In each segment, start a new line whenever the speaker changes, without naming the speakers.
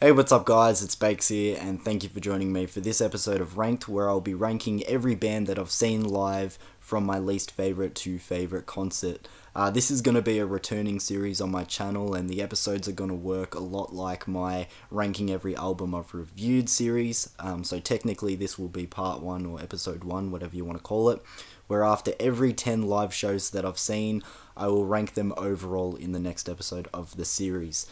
Hey, what's up, guys? It's Bakes here, and thank you for joining me for this episode of Ranked, where I'll be ranking every band that I've seen live from my least favorite to favorite concert. This is going to be a returning series on my channel, and the episodes are going to work a lot like my ranking every album I've reviewed series. So, technically, this will be part one or episode one, whatever you want to call it, where after every 10 live shows that I've seen, I will rank them overall in the next episode of the series.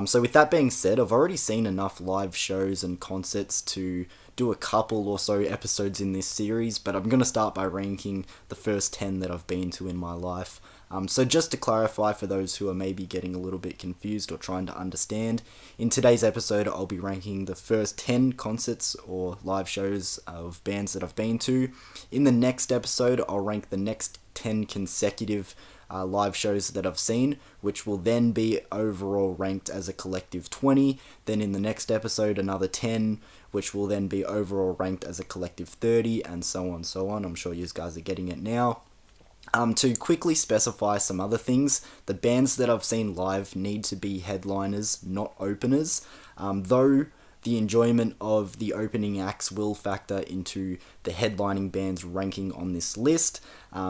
So with that being said, I've already seen enough live shows and concerts to do a couple or so episodes in this series, but I'm going to start by ranking the first 10 that I've been to in my life. So just to clarify for those who are maybe getting a little bit confused or trying to understand, in today's episode I'll be ranking the first 10 concerts or live shows of bands that I've been to. In the next episode I'll rank the next 10 consecutive live shows that I've seen, which will then be overall ranked as a collective 20. Then in the next episode, another 10, which will then be overall ranked as a collective 30, and so on, so on. I'm sure you guys are getting it now. To quickly specify some other things, the bands that I've seen live need to be headliners, not openers. Though the enjoyment of the opening acts will factor into the headlining band's ranking on this list.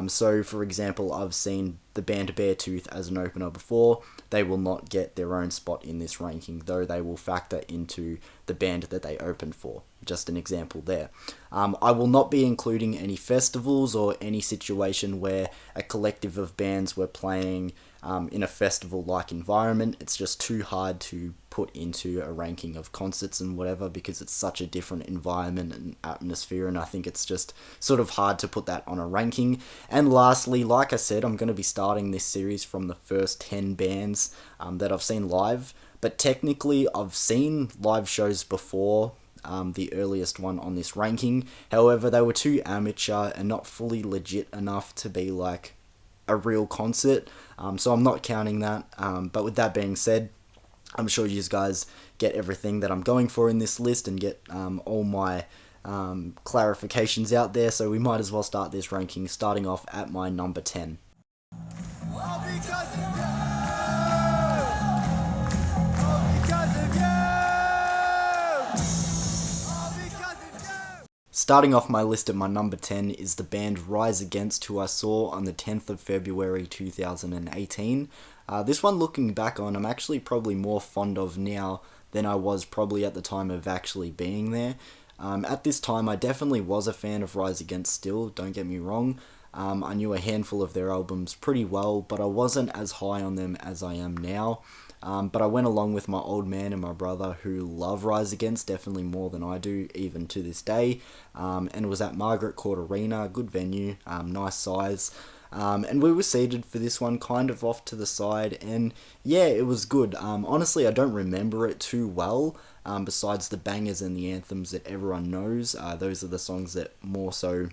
So, for example, I've seen the band Beartooth as an opener before. They will not get their own spot in this ranking, though they will factor into the band that they opened for. Just an example there. I will not be including any festivals or any situation where a collective of bands were playing in a festival-like environment. It's just too hard to put into a ranking of concerts and whatever because it's such a different environment and atmosphere, and I think it's just sort of hard to put that on a ranking. And lastly, like I said, I'm going to be starting this series from the first 10 bands that I've seen live, but technically I've seen live shows before the earliest one on this ranking. However, they were too amateur and not fully legit enough to be like a real concert, so I'm not counting that. But with that being said, I'm sure you guys get everything that I'm going for in this list and get all my clarifications out there, so we might as well start this ranking starting off at my number 10. All because of you! All because of you! All because of you! Starting off my list at my number 10 is the band Rise Against, who I saw on the 10th of February 2018. This one, looking back on, I'm actually probably more fond of now than I was probably at the time of actually being there. At this time, I definitely was a fan of Rise Against still, don't get me wrong. I knew a handful of their albums pretty well, but I wasn't as high on them as I am now. But I went along with my old man and my brother who love Rise Against definitely more than I do, even to this day. And it was at Margaret Court Arena, good venue, nice size. And we were seated for this one kind of off to the side, and yeah, it was good. Honestly, I don't remember it too well, besides the bangers and the anthems that everyone knows. Those are the songs that more so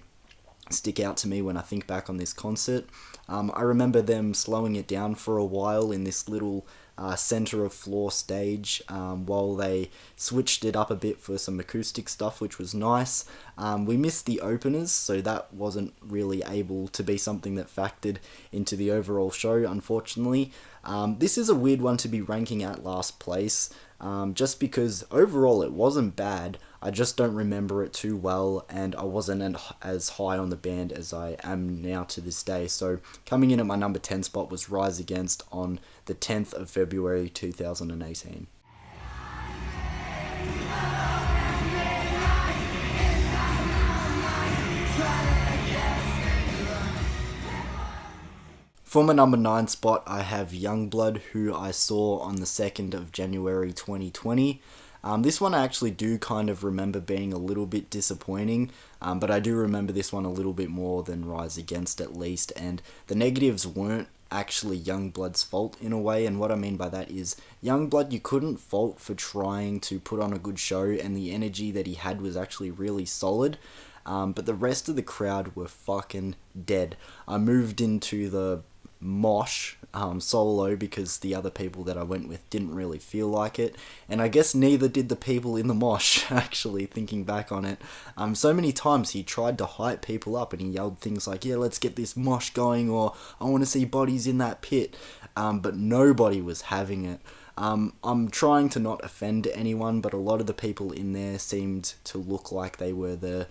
stick out to me when I think back on this concert. I remember them slowing it down for a while in this little center of floor stage while they switched it up a bit for some acoustic stuff, which was nice. We missed the openers, so that wasn't really able to be something that factored into the overall show, unfortunately. This is a weird one to be ranking at last place, just because overall it wasn't bad. I just don't remember it too well, and I wasn't as high on the band as I am now to this day. So coming in at my number 10 spot was Rise Against on the 10th of February 2018. For my number 9 spot, I have Yungblud, who I saw on the 2nd of January 2020. This one I actually do kind of remember being a little bit disappointing, but I do remember this one a little bit more than Rise Against at least, and the negatives weren't actually Youngblood's fault in a way, and what I mean by that is Youngblood you couldn't fault for trying to put on a good show, and the energy that he had was actually really solid. But the rest of the crowd were fucking dead. I moved into the mosh solo because the other people that I went with didn't really feel like it, and I guess neither did the people in the mosh, actually, thinking back on it. So many times he tried to hype people up and he yelled things like, yeah, let's get this mosh going, or I want to see bodies in that pit, but nobody was having it. I'm trying to not offend anyone, but a lot of the people in there seemed to look like they were the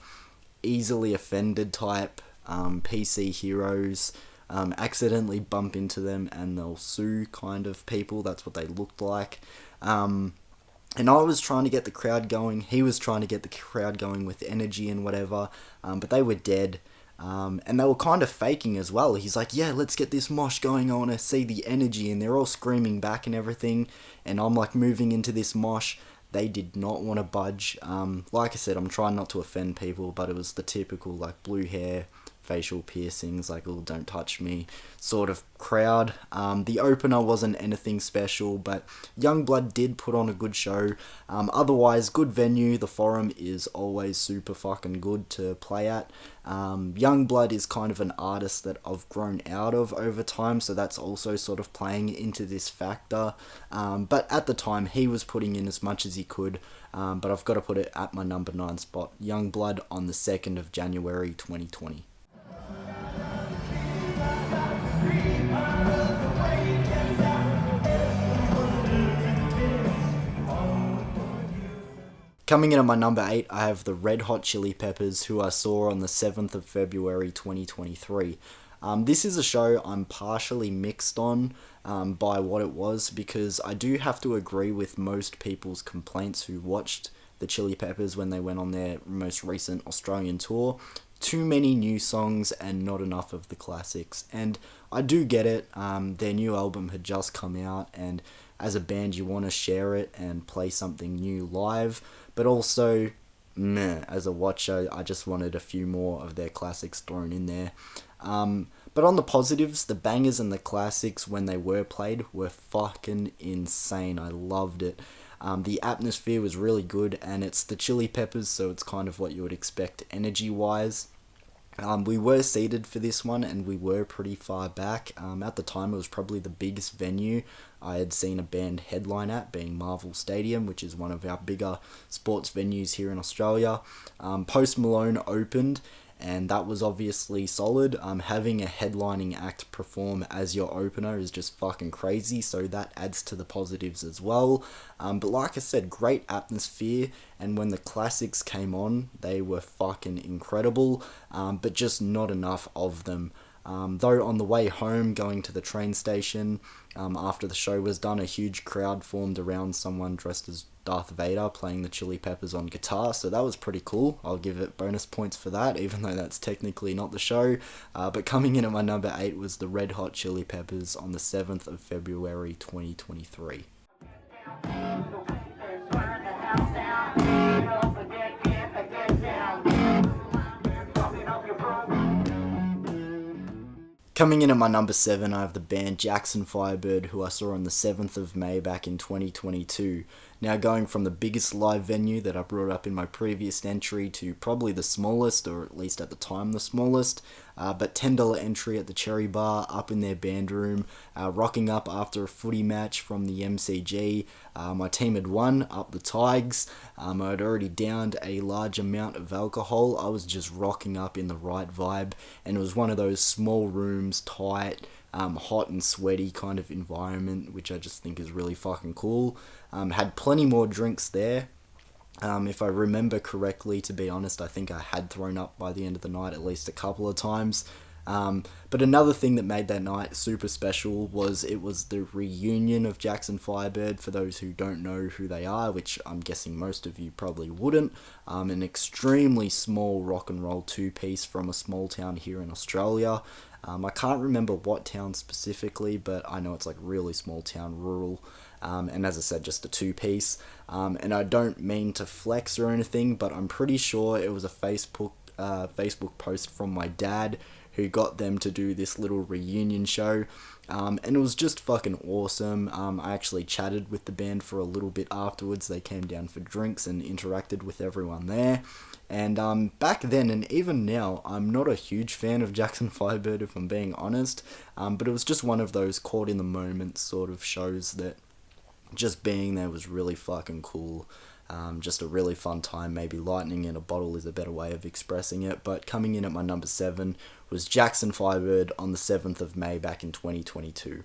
easily offended type, PC heroes, accidentally bump into them and they'll sue kind of people. That's what they looked like. And I was trying to get the crowd going. He was trying to get the crowd going with energy and whatever, but they were dead. And they were kind of faking as well. He's like, yeah, let's get this mosh going. I want to see the energy. And they're all screaming back and everything. And I'm like moving into this mosh. They did not want to budge. Like I said, I'm trying not to offend people, but it was the typical like blue hair, facial piercings, like, oh, don't touch me sort of crowd. The opener wasn't anything special, but Youngblood did put on a good show. Otherwise, good venue. The Forum is always super fucking good to play at. Youngblood is kind of an artist that I've grown out of over time, so that's also sort of playing into this factor. But at the time, he was putting in as much as he could. But I've got to put it at my number 9 spot, Youngblood, on the 2nd of January 2020. Coming in at my number 8, I have the Red Hot Chili Peppers, who I saw on the 7th of February 2023. This is a show I'm partially mixed on by what it was, because I do have to agree with most people's complaints who watched the Chili Peppers when they went on their most recent Australian tour. Too many new songs and not enough of the classics. And I do get it. Their new album had just come out, and as a band you want to share it and play something new live. But also, as a watcher, I just wanted a few more of their classics thrown in there. But on the positives, the bangers and the classics, when they were played, were fucking insane. I loved it. The atmosphere was really good, and it's the Chili Peppers, so it's kind of what you would expect energy-wise. We were seated for this one, and we were pretty far back. At the time, it was probably the biggest venue I had seen a band headline at, being Marvel Stadium, which is one of our bigger sports venues here in Australia. Post Malone opened, and that was obviously solid. Having a headlining act perform as your opener is just fucking crazy, so that adds to the positives as well. But like I said, great atmosphere, and when the classics came on, they were fucking incredible, but just not enough of them. Though on the way home, going to the train station, after the show was done, a huge crowd formed around someone dressed as Darth Vader playing the Chili Peppers on guitar, so that was pretty cool. I'll give it bonus points for that, even though that's technically not the show. But coming in at my number 8 was the Red Hot Chili Peppers on the 7th of February 2023. Coming in at my number 7, I have the band Jackson Firebird, who I saw on the 7th of May back in 2022. Now going from the biggest live venue that I brought up in my previous entry to probably the smallest, or at least at the time the smallest, but $10 entry at the Cherry Bar, up in their band room, rocking up after a footy match from the MCG. My team had won, up the Tigers. I had already downed a large amount of alcohol. I was just rocking up in the right vibe, and it was one of those small rooms, tight, hot and sweaty kind of environment, which I just think is really fucking cool. Had plenty more drinks there. If I remember correctly, to be honest, I think I had thrown up by the end of the night at least a couple of times. But another thing that made that night super special was it was the reunion of Jackson Firebird. For those who don't know who they are, which I'm guessing most of you probably wouldn't, an extremely small rock and roll two-piece from a small town here in Australia. I can't remember what town specifically, but I know it's like really small town, rural. And as I said, just a two-piece. And I don't mean to flex or anything, but I'm pretty sure it was a Facebook post from my dad who got them to do this little reunion show. And it was just fucking awesome. I actually chatted with the band for a little bit afterwards. They came down for drinks and interacted with everyone there. And back then, and even now, I'm not a huge fan of Jackson Firebird, if I'm being honest. But it was just one of those caught in the moment sort of shows that just being there was really fucking cool. Just a really fun time. Maybe lightning in a bottle is a better way of expressing it. But coming in at my number 7 was Jackson Firebird on the 7th of May back in 2022.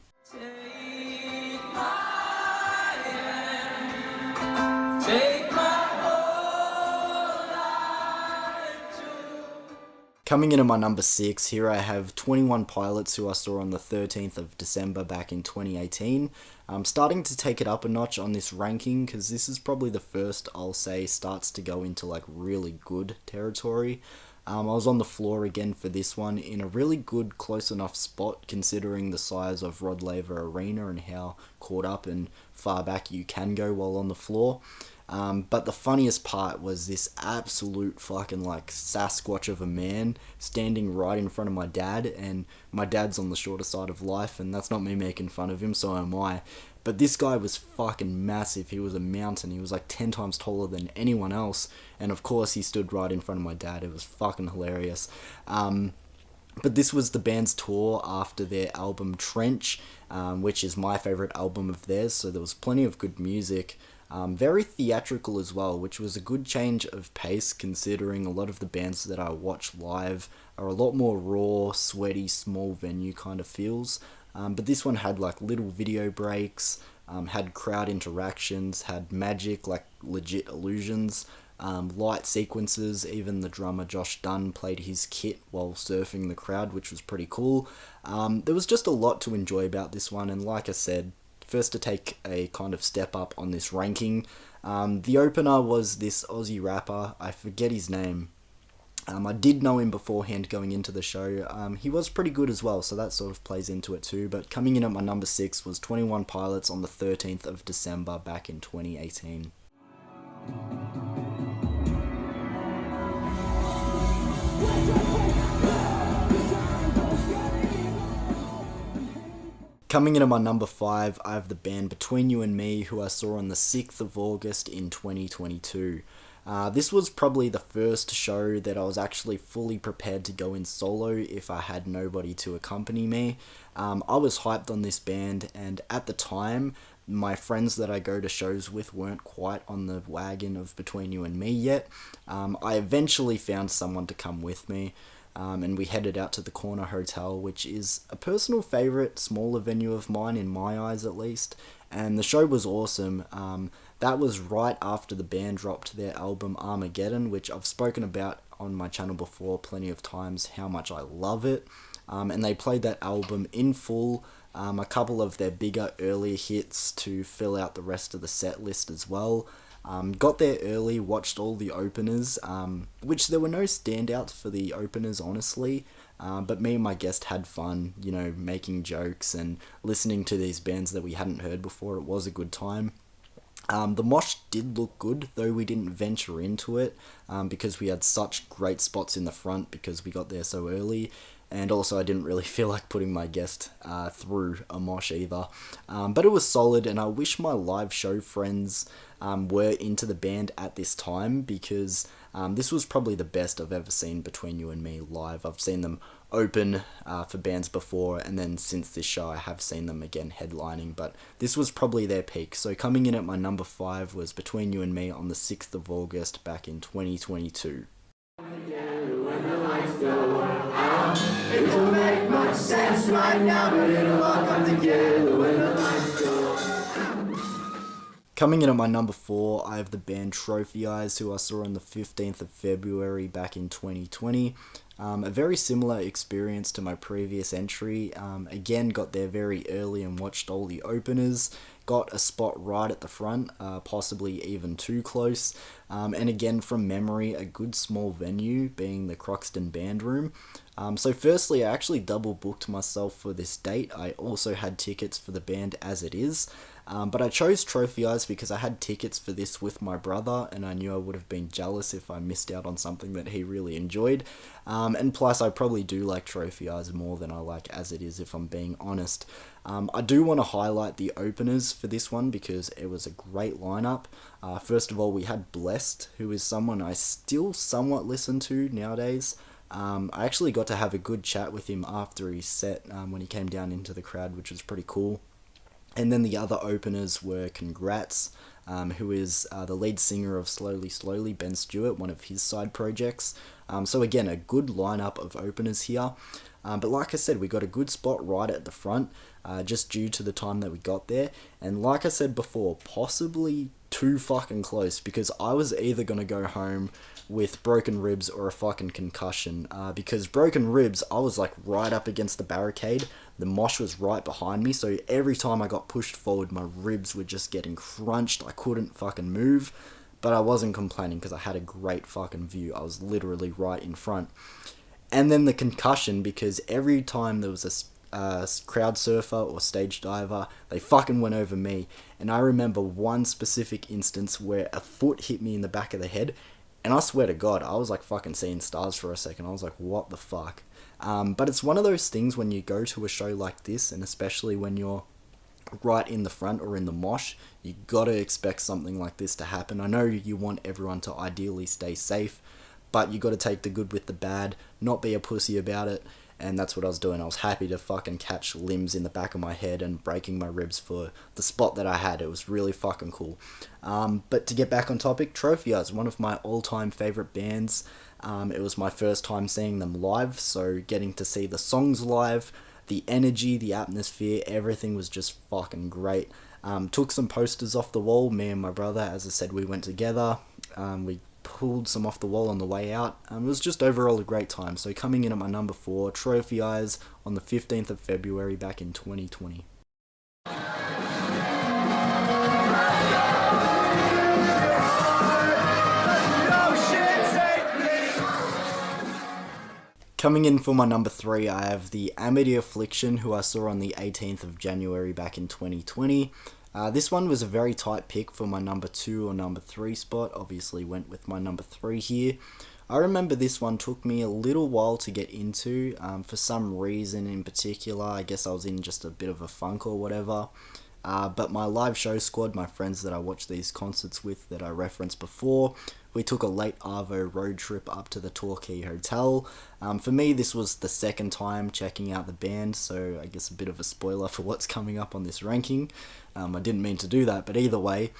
Coming in at my number 6, here I have 21 Pilots, who I saw on the 13th of December back in 2018. I'm starting to take it up a notch on this ranking because this is probably the first I'll say starts to go into like really good territory. I was on the floor again for this one in a really good, close enough spot considering the size of Rod Laver Arena and how caught up and far back you can go while on the floor. But the funniest part was this absolute fucking like Sasquatch of a man standing right in front of my dad, and my dad's on the shorter side of life, and that's not me making fun of him, so am I. But this guy was fucking massive. He was a mountain. He was like 10 times taller than anyone else, and of course he stood right in front of my dad. It was fucking hilarious. But this was the band's tour after their album Trench, which is my favourite album of theirs, so there was plenty of good music. Very theatrical as well, which was a good change of pace considering a lot of the bands that I watch live are a lot more raw, sweaty, small venue kind of feels. But this one had like little video breaks, had crowd interactions, had magic, like legit illusions, light sequences. Even the drummer Josh Dunn played his kit while surfing the crowd, which was pretty cool. There was just a lot to enjoy about this one, and like I said, first to take a kind of step up on this ranking. The opener was this Aussie rapper, I forget his name. I did know him beforehand going into the show. He was pretty good as well, so that sort of plays into it too. But coming in at my number 6 was 21 Pilots on the 13th of December back in 2018. Coming in at my number 5, I have the band Between You and Me, who I saw on the 6th of August in 2022. This was probably the first show that I was actually fully prepared to go in solo if I had nobody to accompany me. I was hyped on this band, and at the time, my friends that I go to shows with weren't quite on the wagon of Between You and Me yet. I eventually found someone to come with me. And we headed out to the Corner Hotel, which is a personal favourite, smaller venue of mine, in my eyes at least, and the show was awesome. That was right after the band dropped their album Armageddon, which I've spoken about on my channel before plenty of times, how much I love it, and they played that album in full, a couple of their bigger earlier hits to fill out the rest of the set list as well. Got there early, watched all the openers, which there were no standouts for the openers, honestly, but me and my guest had fun, you know, making jokes and listening to these bands that we hadn't heard before. It was a good time. The mosh did look good, though we didn't venture into it, because we had such great spots in the front because we got there so early. And also I didn't really feel like putting my guest through a mosh either. But it was solid, and I wish my live show friends were into the band at this time, because this was probably the best I've ever seen Between You and Me live. I've seen them open for bands before, and then since this show I have seen them again headlining, but this was probably their peak. So coming in at my number 5 was Between You and Me on the 6th of August back in 2022. It don't make much sense right now, but it'll all come together when the lights go. Coming in at my number 4, I have the band Trophy Eyes, who I saw on the 15th of February back in 2020. A very similar experience to my previous entry. Again, got there very early and watched all the openers. Got a spot right at the front, possibly even too close. And again, from memory, a good small venue, being the Croxton Band Room. So firstly, I actually double booked myself for this date. I also had tickets for the band As It Is. But I chose Trophy Eyes because I had tickets for this with my brother, and I knew I would have been jealous if I missed out on something that he really enjoyed. And plus, I probably do like Trophy Eyes more than I like As It Is, if I'm being honest. I do want to highlight the openers for this one because it was a great lineup. First of all, we had Blessed, who is someone I still somewhat listen to nowadays. I actually got to have a good chat with him after his set when he came down into the crowd, which was pretty cool. And then the other openers were Congrats, who is the lead singer of Slowly Slowly, Ben Stewart, one of his side projects. So again, a good lineup of openers here. But like I said, we got a good spot right at the front, just due to the time that we got there. And like I said before, possibly too fucking close because I was either gonna go home with broken ribs or a fucking concussion. Because broken ribs, I was like right up against the barricade. The mosh was right behind me, so every time I got pushed forward, my ribs were just getting crunched. I couldn't fucking move, but I wasn't complaining because I had a great fucking view. I was literally right in front. And then the concussion, because every time there was a crowd surfer or stage diver, they fucking went over me. And I remember one specific instance where a foot hit me in the back of the head, and I swear to God, I was like fucking seeing stars for a second. I was like, what the fuck? But it's one of those things when you go to a show like this, and especially when you're right in the front or in the mosh, you gotta expect something like this to happen. I know you want everyone to ideally stay safe, but you gotta take the good with the bad, not be a pussy about it, and that's what I was doing. I was happy to fucking catch limbs in the back of my head and breaking my ribs for the spot that I had. It was really fucking cool. But to get back on topic, Trophy Eyes, one of my all-time favourite bands. It was my first time seeing them live, so getting to see the songs live, the energy, the atmosphere, everything was just fucking great. Took some posters off the wall, me and my brother, as I said, we went together. We pulled some off the wall on the way out. It was just overall a great time. So coming in at my number 4, Trophy Eyes, on the 15th of February back in 2020. Coming in for my number 3, I have the Amity Affliction, who I saw on the 18th of January back in 2020. This one was a very tight pick for my number 2 or number 3 spot. Obviously went with my number 3 here. I remember this one took me a little while to get into. For some reason in particular, I guess I was in just a bit of a funk or whatever. But my live show squad, my friends that I watched these concerts with that I referenced before, we took a late Arvo road trip up to the Torquay Hotel. For me, this was the second time checking out the band, so I guess a bit of a spoiler for what's coming up on this ranking. I didn't mean to do that, but either way,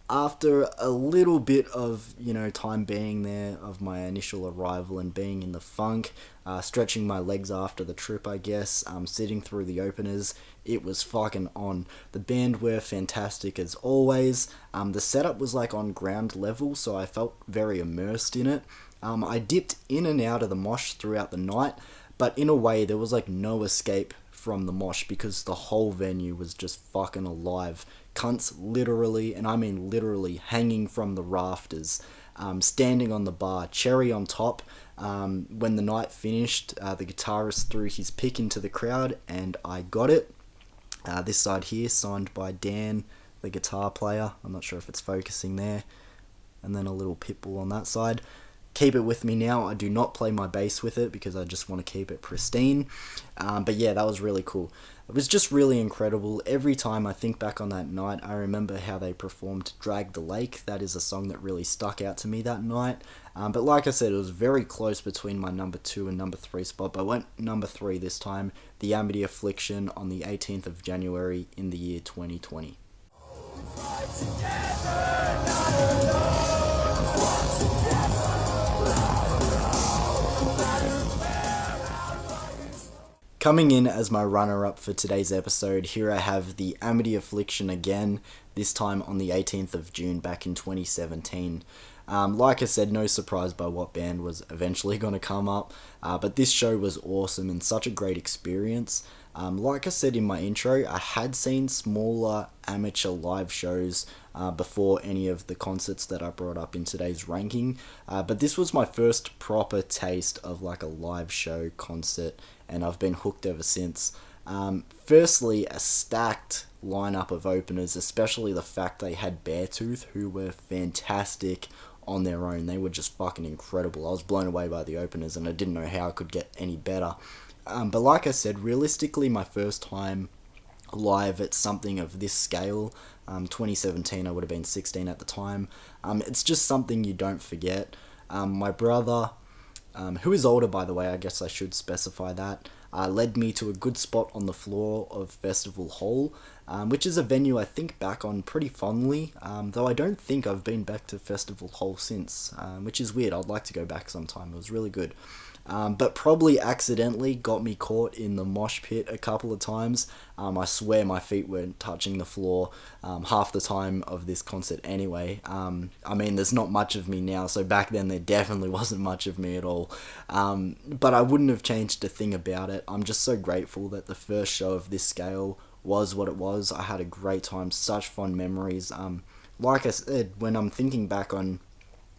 after a little bit of, time being there of my initial arrival and being in the funk, stretching my legs after the trip, I guess, sitting through the openers, it was fucking on. The band were fantastic as always. The setup was like on ground level, so I felt very immersed in it. I dipped in and out of the mosh throughout the night, but in a way there was like no escape from the mosh because the whole venue was just fucking alive. Cunts literally, and I mean literally, hanging from the rafters, standing on the bar, cherry on top. When the night finished, the guitarist threw his pick into the crowd, and I got it. This side here, signed by Dan, the guitar player. I'm not sure if it's focusing there. And then a little Pitbull on that side. Keep it with me now. I do not play my bass with it because I just want to keep it pristine. But yeah, that was really cool. It was just really incredible. Every time I think back on that night, I remember how they performed Drag the Lake. That is a song that really stuck out to me that night. But like I said, it was very close between my number 2 and number 3 spot. But I went number 3 this time, The Amity Affliction, on the 18th of January in the year 2020. Coming in as my runner-up for today's episode, here I have the Amity Affliction again, this time on the 18th of June back in 2017. Like I said, no surprise by what band was eventually going to come up, but this show was awesome and such a great experience. Like I said in my intro, I had seen smaller amateur live shows before any of the concerts that I brought up in today's ranking, but this was my first proper taste of like a live show concert, and I've been hooked ever since. Firstly, a stacked lineup of openers, especially the fact they had Beartooth, who were fantastic on their own. They were just fucking incredible. I was blown away by the openers, and I didn't know how I could get any better. But like I said, realistically, my first time live at something of this scale, 2017, I would have been 16 at the time. It's just something you don't forget. My brother, who is older, by the way, I guess I should specify that, led me to a good spot on the floor of Festival Hall, which is a venue I think back on pretty fondly, though I don't think I've been back to Festival Hall since, which is weird. I'd like to go back sometime. It was really good. but probably accidentally got me caught in the mosh pit a couple of times. I swear my feet weren't touching the floor half the time of this concert anyway. I mean, there's not much of me now, so back then there definitely wasn't much of me at all. But I wouldn't have changed a thing about it. I'm just so grateful that the first show of this scale was what it was. I had a great time, such fond memories. Like I said, when I'm thinking back on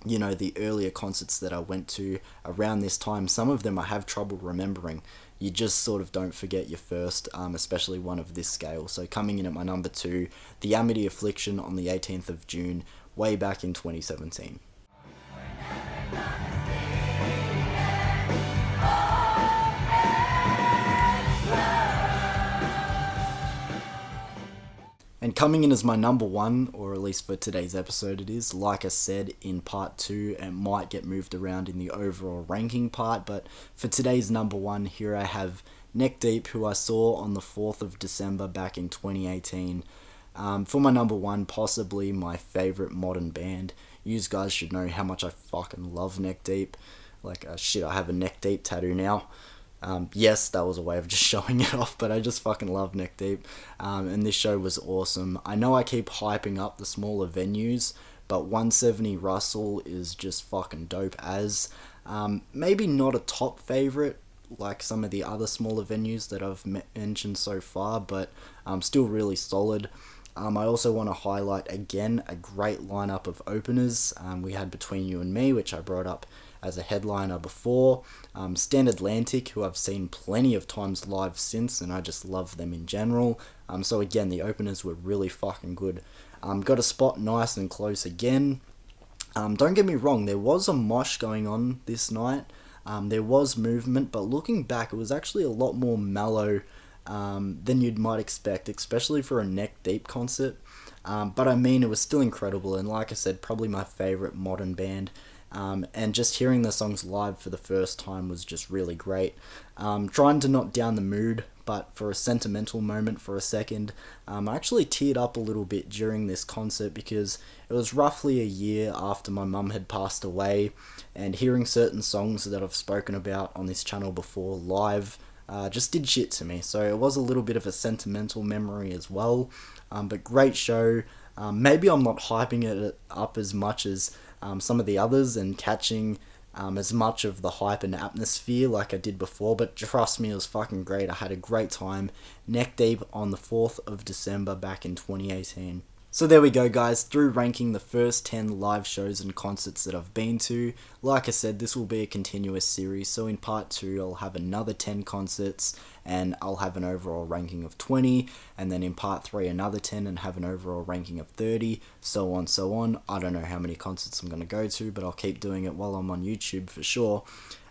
the earlier concerts that I went to around this time, some of them I have trouble remembering. You just sort of don't forget your first, especially one of this scale. So coming in at my number 2, The Amity Affliction on the 18th of June, way back in 2017. And coming in as my number 1, or at least for today's episode it is, like I said in part 2, it might get moved around in the overall ranking part, but for today's number 1, here I have Neck Deep, who I saw on the 4th of December back in 2018. For my number 1, possibly my favourite modern band. You guys should know how much I fucking love Neck Deep. Like, shit, I have a Neck Deep tattoo now. Yes, that was a way of just showing it off, but I just fucking love Neck Deep, and this show was awesome. I know I keep hyping up the smaller venues, but 170 Russell is just fucking dope as. Maybe not a top favourite like some of the other smaller venues that I've mentioned so far, but still really solid. I also want to highlight again a great lineup of openers. We had Between You and Me, which I brought up as a headliner before. Stand Atlantic, who I've seen plenty of times live since, and I just love them in general. So again, the openers were really fucking good. Got a spot nice and close again. Don't get me wrong, there was a mosh going on this night. There was movement, but looking back, it was actually a lot more mellow than you'd might expect, especially for a Neck Deep concert. But I mean, it was still incredible, and like I said, probably my favourite modern band. And just hearing the songs live for the first time was just really great. Trying to knock down the mood, but for a sentimental moment for a second, I actually teared up a little bit during this concert because it was roughly a year after my mum had passed away, and hearing certain songs that I've spoken about on this channel before live just did shit to me. So it was a little bit of a sentimental memory as well, but great show. Maybe I'm not hyping it up as much as some of the others and catching as much of the hype and atmosphere like I did before, but trust me, it was fucking great. I had a great time. Neck Deep on the 4th of December back in 2018. So there we go, guys, through ranking the first 10 live shows and concerts that I've been to. Like I said, this will be a continuous series, so in part 2 I'll have another 10 concerts and I'll have an overall ranking of 20, and then in part 3 another 10 and have an overall ranking of 30, so on, so on. I don't know how many concerts I'm going to go to, but I'll keep doing it while I'm on YouTube for sure.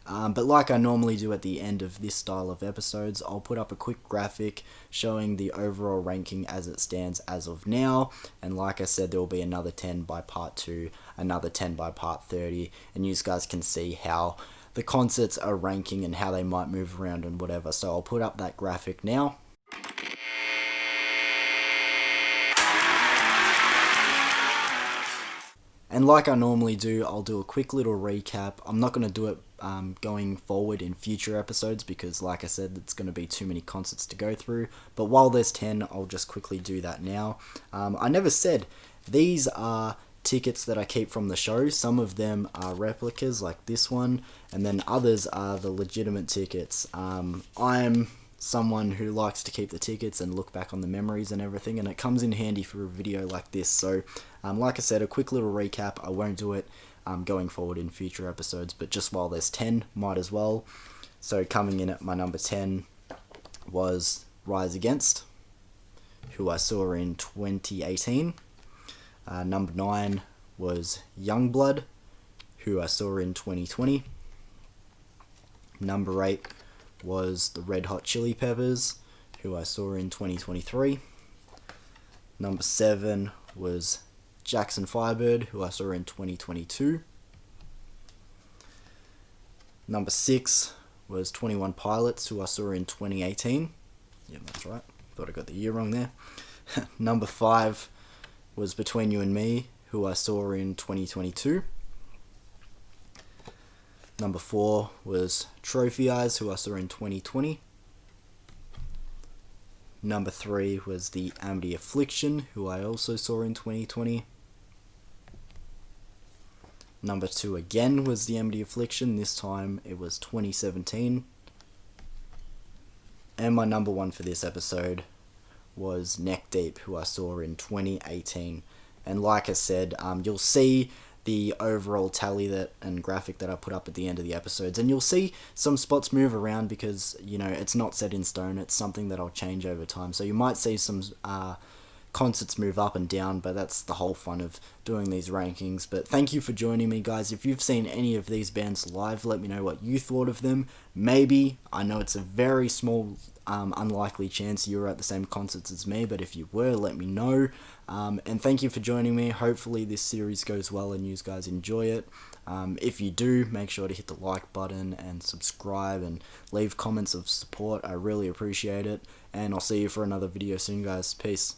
But like I normally do at the end of this style of episodes, I'll put up a quick graphic showing the overall ranking as it stands as of now, and like I said, there will be another 10 by part 2, another 10 by part 30, and you guys can see how the concerts are ranking and how they might move around and whatever. So I'll put up that graphic now. And like I normally do, I'll do a quick little recap. I'm not going to do it going forward in future episodes because, like I said, it's going to be too many concerts to go through. But while there's 10, I'll just quickly do that now. I never said, these are tickets that I keep from the show. Some of them are replicas like this one, and then others are the legitimate tickets. I'm someone who likes to keep the tickets and look back on the memories and everything, and it comes in handy for a video like this. So like I said, a quick little recap. I won't do it going forward in future episodes, but just while there's 10, might as well. So coming in at my number 10 was Rise Against, who I saw in 2018. Number 9 was Youngblood, who I saw in 2020. Number 8 was the Red Hot Chili Peppers, who I saw in 2023. Number 7 was Jackson Firebird, who I saw in 2022. Number 6 was 21 Pilots, who I saw in 2018. Yeah, that's right. Thought I got the year wrong there. Number 5 was Between You and Me, who I saw in 2022. Number 4 was Trophy Eyes, who I saw in 2020. Number 3 was the Amity Affliction, who I also saw in 2020. Number 2 again was the Amity Affliction, this time it was 2017. And my number 1 for this episode was Neck Deep, who I saw in 2018. And like I said, you'll see the overall tally that and graphic that I put up at the end of the episodes, and you'll see some spots move around because, you know, it's not set in stone. It's something that I'll change over time. So you might see some concerts move up and down, but that's the whole fun of doing these rankings. But thank you for joining me, guys. If you've seen any of these bands live, let me know what you thought of them. Maybe, I know it's a very small unlikely chance you were at the same concerts as me, but if you were, let me know. And thank you for joining me. Hopefully this series goes well and you guys enjoy it. If you do, make sure to hit the like button and subscribe and leave comments of support. I really appreciate it, and I'll see you for another video soon, guys. Peace.